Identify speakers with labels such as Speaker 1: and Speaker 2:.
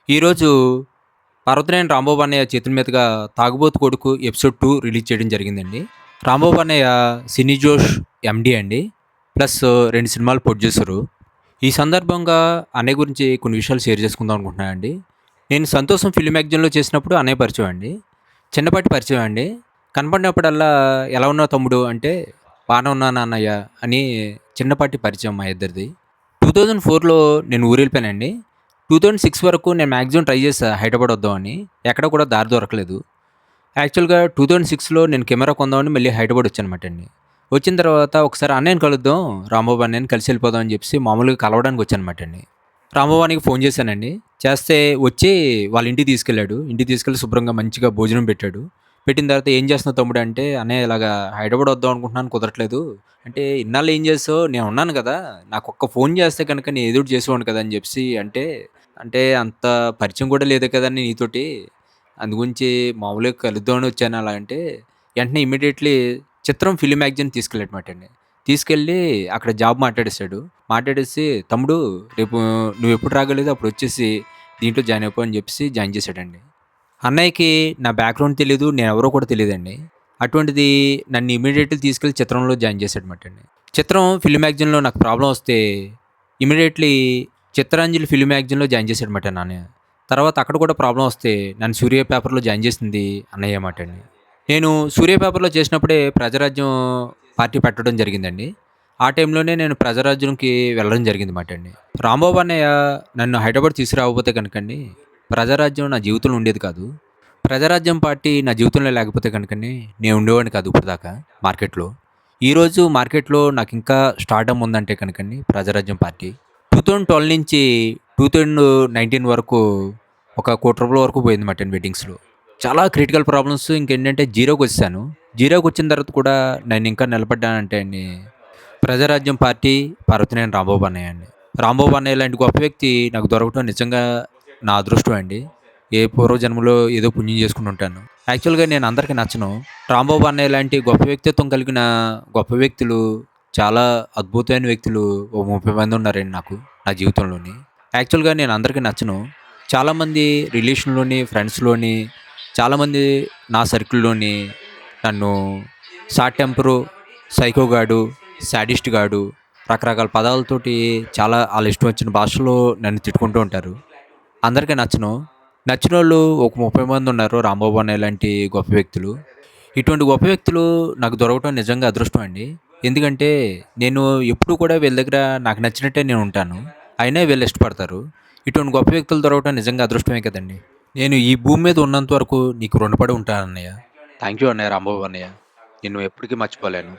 Speaker 1: ఈరోజు 'పర్వతనేని రాంబాబు అన్నయ్య' చేతుల మీదుగా 'తాగుబోతు కొడుకు' ఎపిసోడ్ 2 రిలీజ్ చేయడం జరిగిందండి. రాంబాబు అన్నయ్య సినీ జోష్ ఎండీ అండి. ప్లస్ 2 సినిమాల ప్రొడ్యూసరు. ఈ సందర్భంగా అన్నయ్య గురించి కొన్ని విషయాలు షేర్ చేసుకుందాం అనుకుంటున్నానండి. నేను 'సంతోషం' ఫిల్మ్ మ్యాగజైన్‌లో చేసినప్పుడు అన్నయ్య పరిచయం అండి. చిన్నపాటి పరిచయం అండి. కనపడినప్పుడల్లా "ఎలా ఉన్నావు తమ్ముడు" అంటే "బానే ఉన్నాను అన్నయ్య" అని చిన్నపాటి పరిచయం మా ఇద్దరిది. 2004లో నేను ఊరెళ్ళిపోయానండి. 2006 వరకు నేను మాక్సిమం ట్రై చేశా హైదరాబాద్ వద్దామని. ఎక్కడ కూడా దారి దొరకలేదు. యాక్చువల్‌గా 2006లో నేను కెమెరా కొందామని మళ్ళీ హైదరాబాద్ వచ్చానమాట అండి. వచ్చిన తర్వాత ఒకసారి అన్నయ్యని కలుద్దాం, రాంబాబు అన్నయ్యని కలిసి వెళ్ళిపోదాం అని చెప్పేసి మామూలుగా కలవడానికి వచ్చానమాట అండి. రాంబాబు అన్నయ్యకి ఫోన్ చేశానండి. చేస్తే వచ్చి వాళ్ళ ఇంటికి తీసుకెళ్ళాడు. ఇంటికి తీసుకెళ్ళి శుభ్రంగా మంచిగా భోజనం పెట్టాడు. పెట్టిన తర్వాత "ఏం చేస్తున్నావు తమ్ముడు" అంటే "అన్నయ్య ఇలాగా హైదరాబాద్ వద్దాం అనుకుంటున్నాను కుదరట్లేదు." అంటే "ఇన్నాళ్ళు ఏం చేసావు? నేను ఉన్నాను కదా! నాకొక్క ఫోన్ చేస్తే గనుక నేను ఏదో ఒకటి చేసేవాడిని కదా!" అని చెప్పేసి అంటే అంటే అంత పరిచయం కూడా లేదు కదండీ నీతోటి. అందు గురించి మామూలుగా కలుద్దామని వచ్చాను అలా అంటే, వెంటనే ఇమ్మీడియేట్‌లీ 'చిత్రం' ఫిల్మ్ మ్యాగజైన్ తీసుకెళ్ళాడనమాటండి. తీసుకెళ్ళి అక్కడ జాబ్ మాట్లాడేసాడు. మాట్లాడేసి "తమ్ముడు రేపు నువ్వెప్పుడు రాగలిగితే అప్పుడొచ్చేసి దీంట్లో జాయిన్ అయిపో" అని చెప్పేసి జాయిన్ చేశాడండి. అన్నయ్యకి నా బ్యాక్‌గ్రౌండ్ తెలీదు. నేనెవరో కూడా తెలీదండి. అటువంటిది నన్ను ఇమ్మీడియేట్‌లీ తీసుకెళ్ళి 'చిత్రంలో' జాయిన్ చేశాడనమాటండి. 'చిత్రం' ఫిల్మ్ మ్యాగజైన్‌లో నాకు ప్రాబ్లమ్ వస్తే ఇమ్మీడియేట్‌లీ 'చిత్రాంజలి' ఫిల్మ్ మ్యాగజైన్‌లో జాయిన్ చేశాడనమాట అన్నయ్య. తర్వాత అక్కడ కూడా ప్రాబ్లమ్ వస్తే నన్ను 'సూర్య' పేపర్‌లో జాయిన్ చేసింది అన్నయ్యే మాటండి. నేను 'సూర్య' పేపర్‌లో చేసినప్పుడే 'ప్రజారాజ్యం' పార్టీ పెట్టడం జరిగిందండి. ఆ టైంలోనే నేను 'ప్రజారాజ్యం'కి వెళ్ళడం జరిగింది మాటండి. రాంబాబు అన్నయ్య నన్ను హైదరాబాద్ తీసుకురాకపోతే గనకండి 'ప్రజారాజ్యం' నా జీవితంలో ఉండేది కాదు. 'ప్రజారాజ్యం' పార్టీ నా జీవితంలో లేకపోతే గనుకండి నేను ఉండేవాడిని కాదు ఇప్పటిదాకా మార్కెట్‌లో. ఈరోజు మార్కెట్‌లో నాకింకా స్టార్డమ్ ఉందంటే కనుకండి 'ప్రజారాజ్యం' పార్టీ. 2012 నుంచి 2019 వరకు ఒక ₹1,00,00,000 వరకు పోయిందన్నమాట అండి బెట్టింగ్స్‌లో. చాలా క్రిటికల్ ప్రాబ్లమ్స్ ఇంకేంటంటే జీరోకొచ్చేసాను. జీరోకొచ్చిన తర్వాత కూడా నేనింకా నిలబడ్డానంటే అండి 'ప్రజారాజ్యం' పార్టీ, పర్వతనేని రాంబాబు అన్నయ్య అండి. రాంబాబు అన్నయ్య లాంటి గొప్ప వ్యక్తి నాకు దొరకటం నిజంగా నా అదృష్టం అండి. ఏ పూర్వజన్మలో ఏదో పుణ్యం చేసుకొని ఉంటాను. యాక్చువల్‌గా నేను అందరికి నచ్చను. రాంబాబు అన్నయ్య లాంటి గొప్ప వ్యక్తిత్వం కలిగిన గొప్ప వ్యక్తులు, చాలా అద్భుతమైన వ్యక్తులు ఓ 30 మంది ఉన్నారండి నాకు నా జీవితంలోని. యాక్చువల్‌గా నేను అందరికి నచ్చను. చాలామంది రిలేషన్‌లోని, ఫ్రెండ్స్‌లోని, చాలామంది నా సర్కిల్‌లోని నన్ను షార్ట్ టెంపరు, సైకో గాడు, శాడిస్ట్ గాడు రకరకాల పదాలతోటి చాలా ఆళ్ళ ఇష్టం వచ్చిన భాషలో నన్ను తిట్టుకుంటూ ఉంటారు. అందరికి నచ్చను. నచ్చినోళ్ళు ఒక 30 మందున్నారు. రాంబాబు అన్నయ్య లాంటి గొప్ప వ్యక్తులు. ఇటువంటి గొప్ప వ్యక్తులు నాకు దొరకటం నిజంగా అదృష్టం అండి. ఎందుకంటే నేను ఎప్పుడూ కూడా వీళ్ళ దగ్గర నాకు నచ్చినట్టే నేనుంటాను. అయినా వీళ్ళు ఇష్టపడతారు. ఇటువంటి గొప్ప వ్యక్తులు దొరకటం నిజంగా అదృష్టమే కదండీ! నేను ఈ భూమి మీద ఉన్నంత వరకు నీకు రుణపడి ఉంటానన్నయ్య. థాంక్ యూ అన్నయ్య రాంబాబు అన్నయ్య. నిన్ను ఎప్పటికీ మర్చిపోలేను.